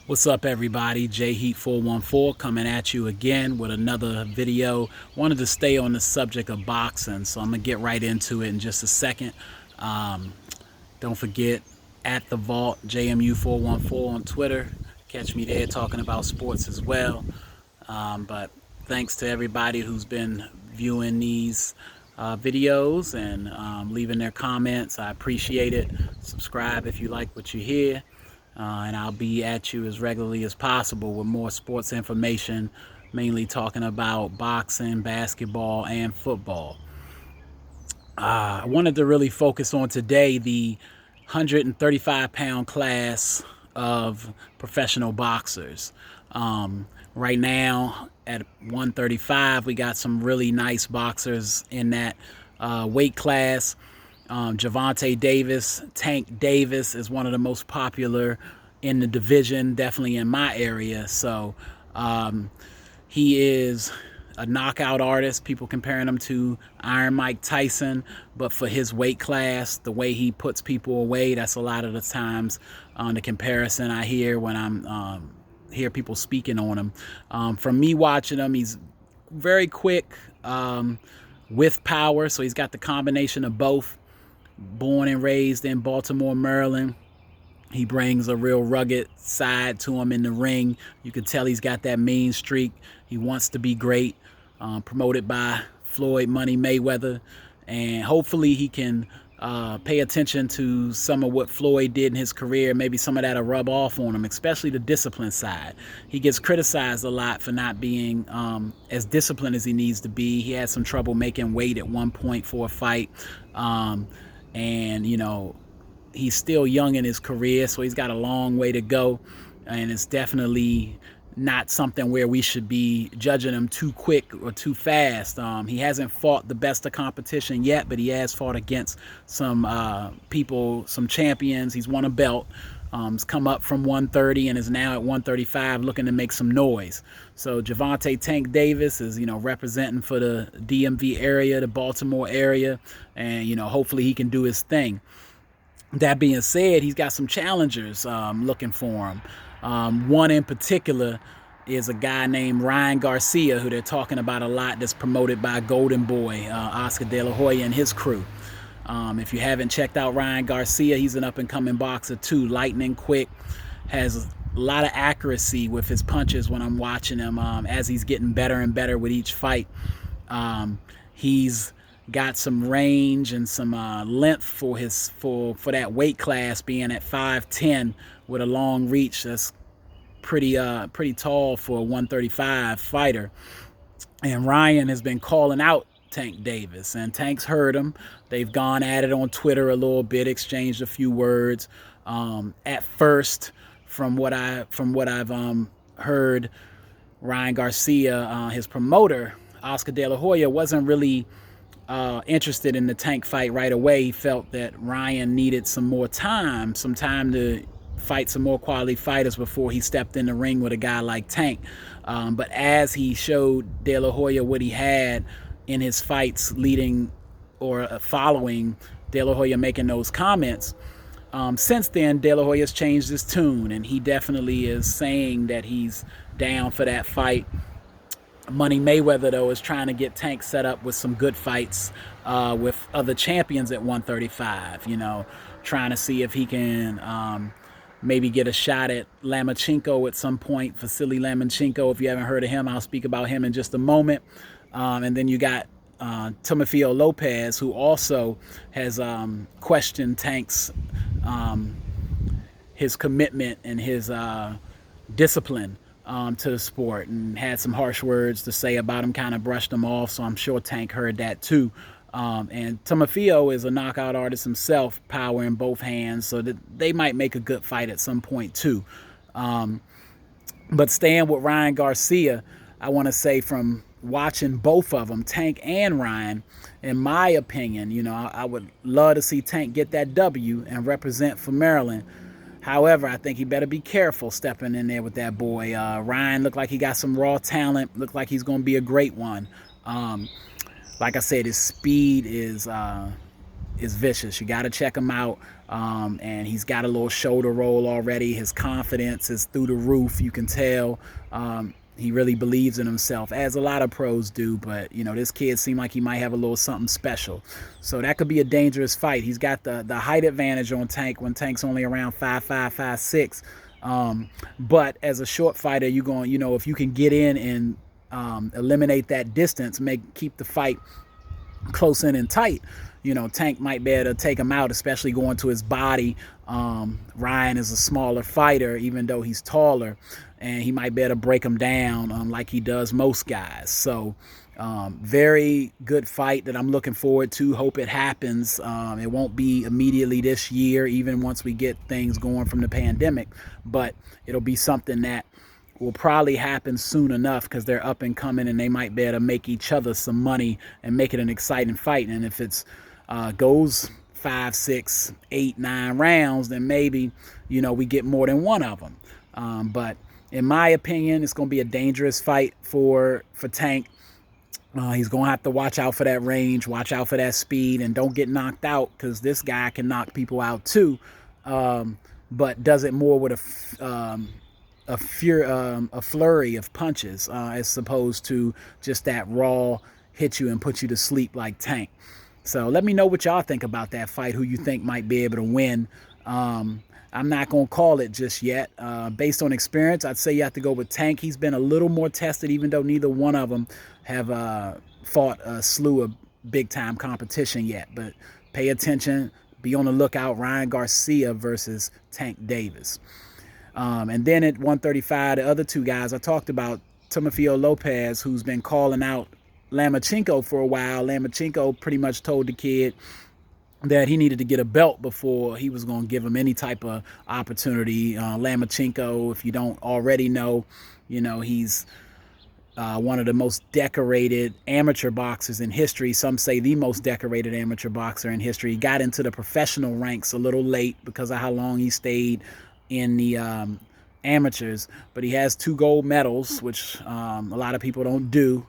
What's up, everybody? J Heat 414 coming at you again with another video. Wanted to stay on the subject of boxing, so I'm gonna get right into it in just a second. Um, don't forget at the Vault JMU 414 on Twitter. Catch me there talking about sports as well. But thanks to everybody who's been viewing these videos and leaving their comments. I appreciate it. Subscribe if you like what you hear. And I'll be at you as regularly as possible with more sports information, mainly talking about boxing, basketball, and football. I wanted to really focus on today the 135-pound class of professional boxers. Right now at 135, we got some really nice boxers in that weight class. Gervonta Davis, Tank Davis is one of the most popular in the division, definitely in my area. So he is a knockout artist. People comparing him to Iron Mike Tyson, but for his weight class, the way he puts people away, that's a lot of the times the comparison I hear when I'm hear people speaking on him. From me watching him, he's very quick with power, so he's got the combination of both. Born and raised in Baltimore, Maryland. He brings a real rugged side to him in the ring. You can tell he's got that mean streak. He wants to be great. Promoted by Floyd Money Mayweather. And hopefully he can pay attention to some of what Floyd did in his career. Maybe some of that will rub off on him, especially the discipline side. He gets criticized a lot for not being as disciplined as he needs to be. He had some trouble making weight at one point for a fight. And, you know, he's still young in his career, so he's got a long way to go. And it's definitely not something where we should be judging him too quick or too fast. He hasn't fought the best of competition yet, but he has fought against some people, some champions. He's won a belt. He's come up from 130 and is now at 135 looking to make some noise. So Gervonta Tank Davis is, representing for the DMV area, the Baltimore area, and, hopefully he can do his thing. That being said, he's got some challengers looking for him. One in particular is a guy named Ryan Garcia, who they're talking about a lot, that's promoted by Golden Boy, Oscar De La Hoya and his crew. If you haven't checked out Ryan Garcia, he's an up-and-coming boxer too, lightning quick, has a lot of accuracy with his punches when I'm watching him as he's getting better and better with each fight. He's got some range and some length for that weight class, being at 5'10" with a long reach. That's pretty tall for a 135 fighter. And Ryan has been calling out Tank Davis, and Tank's heard him. They've gone at it on Twitter a little bit, exchanged a few words. At first, from what I've heard, Ryan Garcia, his promoter, Oscar De La Hoya, wasn't really interested in the Tank fight right away. He felt that Ryan needed some time to fight some more quality fighters before he stepped in the ring with a guy like Tank. But as he showed De La Hoya what he had in his fights leading or following De La Hoya making those comments, since then De La Hoya's changed his tune, and he definitely is saying that he's down for that fight. Money Mayweather, though, is trying to get Tank set up with some good fights with other champions at 135, trying to see if he can maybe get a shot at Lomachenko at some point. Vasily Lomachenko, if you haven't heard of him, I'll speak about him in just a moment. And then you got Teofimo Lopez, who also has questioned Tank's his commitment and his discipline to the sport, and had some harsh words to say about him, kind of brushed him off, so I'm sure Tank heard that too. And Teofimo is a knockout artist himself, power in both hands, so that they might make a good fight at some point too. But staying with Ryan Garcia, I want to say, from watching both of them, Tank and Ryan, in my opinion, I would love to see Tank get that W and represent for Maryland. However, I think he better be careful stepping in there with that boy. Ryan looked like he got some raw talent, looked like he's going to be a great one. Like I said, his speed is vicious. You got to check him out. And he's got a little shoulder roll already. His confidence is through the roof. You can tell he really believes in himself, as a lot of pros do. But, you know, this kid seemed like he might have a little something special. So that could be a dangerous fight. He's got the height advantage on Tank when Tank's only around 5'5", 5'6". But as a short fighter, you're going, you know, if you can get in and eliminate that distance, keep the fight close in and tight, you know, Tank might be able to take him out, especially going to his body. Ryan is a smaller fighter, even though he's taller, and he might be able to break him down like he does most guys. So very good fight that I'm looking forward to. Hope it happens. It won't be immediately this year, even once we get things going from the pandemic, but it'll be something that will probably happen soon enough, because they're up and coming and they might be able to make each other some money and make it an exciting fight. And if it's goes 5, 6, 8, 9 rounds, then maybe, you know, we get more than one of them. But in my opinion, it's going to be a dangerous fight for Tank. He's going to have to watch out for that range, watch out for that speed, and don't get knocked out, because this guy can knock people out too, but does it more with a flurry of punches, as opposed to just that raw hit you and put you to sleep like Tank. So let me know what y'all think about that fight, who you think might be able to win. I'm not going to call it just yet. Based on experience, I'd say you have to go with Tank. He's been a little more tested, even though neither one of them have fought a slew of big-time competition yet. But pay attention. Be on the lookout. Ryan Garcia versus Tank Davis. And then at 135, the other two guys I talked about, Timofeo Lopez, who's been calling out Lomachenko for a while. Lomachenko pretty much told the kid that he needed to get a belt before he was going to give him any type of opportunity. Lomachenko, if you don't already know, you know, he's one of the most decorated amateur boxers in history. Some say the most decorated amateur boxer in history. He got into the professional ranks a little late because of how long he stayed in the amateurs, but he has 2 gold medals, which a lot of people don't do.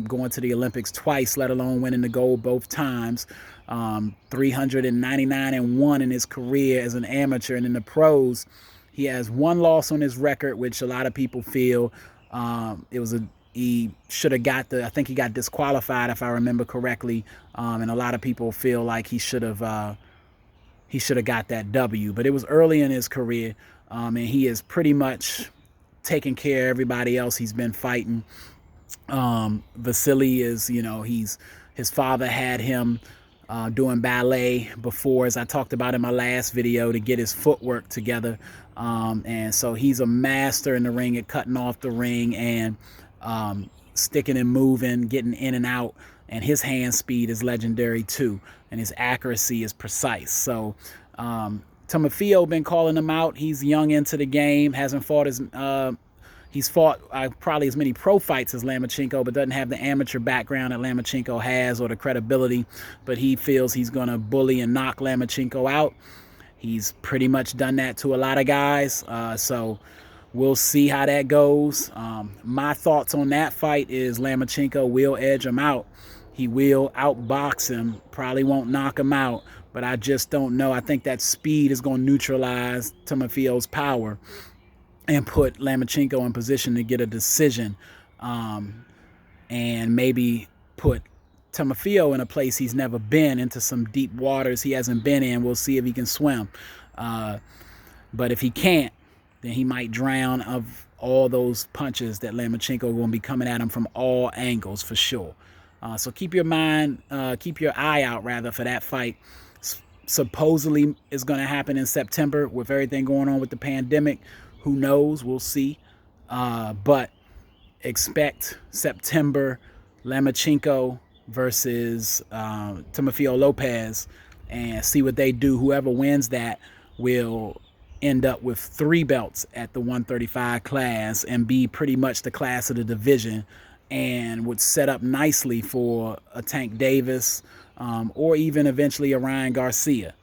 Going to the Olympics twice, let alone winning the gold both times. 399-1 in his career as an amateur, and in the pros, he has 1 loss on his record, which a lot of people feel he should have got I think he got disqualified, if I remember correctly, and a lot of people feel like he should have got that W. But it was early in his career, and he is pretty much taking care of everybody else he's been fighting. Vasily is, you know, his father had him doing ballet before, as I talked about in my last video, to get his footwork together. And so he's a master in the ring at cutting off the ring and sticking and moving, getting in and out. And his hand speed is legendary too, and his accuracy is precise. So Timofeo been calling him out. He's young into the game, hasn't fought as he's fought probably as many pro fights as Lomachenko, but doesn't have the amateur background that Lomachenko has, or the credibility. But he feels he's going to bully and knock Lomachenko out. He's pretty much done that to a lot of guys. So we'll see how that goes. My thoughts on that fight is Lomachenko will edge him out. He will outbox him, probably won't knock him out, but I just don't know. I think that speed is going to neutralize Timofeo's power and put Lomachenko in position to get a decision, and maybe put Timofeo in a place he's never been, into some deep waters he hasn't been in. We'll see if he can swim. But if he can't, then he might drown of all those punches that Lomachenko will be coming at him from all angles for sure. So keep your eye out rather for that fight. Supposedly is going to happen in September with everything going on with the pandemic. Who knows? We'll see. But expect September, Lomachenko versus Timofeo Lopez, and see what they do. Whoever wins that will end up with 3 belts at the 135 class and be pretty much the class of the division, and would set up nicely for a Tank Davis, or even eventually a Ryan Garcia.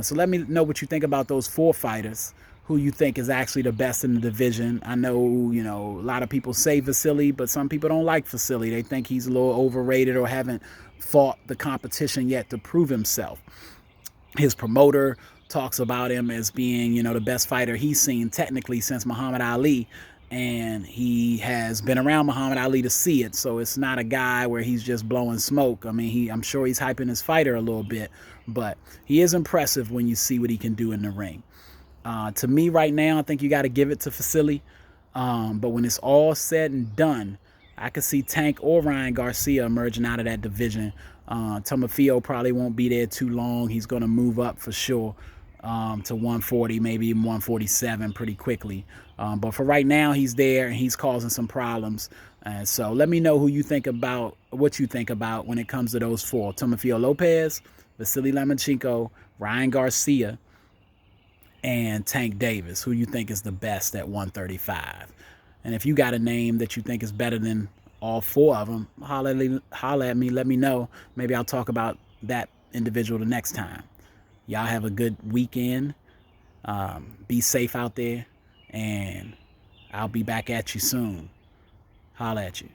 So let me know what you think about those 4 fighters, who you think is actually the best in the division. I know, you know, a lot of people say Vasily, but some people don't like Vasily. They think he's a little overrated or haven't fought the competition yet to prove himself. His promoter talks about him as being, you know, the best fighter he's seen technically since Muhammad Ali. And he has been around Muhammad Ali to see it. So it's not a guy where he's just blowing smoke. I mean, I'm sure he's hyping his fighter a little bit, but he is impressive when you see what he can do in the ring. To me right now, I think you got to give it to Vasily. But when it's all said and done, I could see Tank or Ryan Garcia emerging out of that division. Tomofio probably won't be there too long. He's going to move up for sure to 140, maybe even 147 pretty quickly. But for right now, he's there and he's causing some problems. So let me know what you think about when it comes to those four: Tomofio Lopez, Vasily Lomachenko, Ryan Garcia, and Tank Davis. Who you think is the best at 135? And if you got a name that you think is better than all four of them, holla at me, let me know. Maybe I'll talk about that individual the next time. Y'all have a good weekend. Be safe out there, and I'll be back at you soon. Holla at you.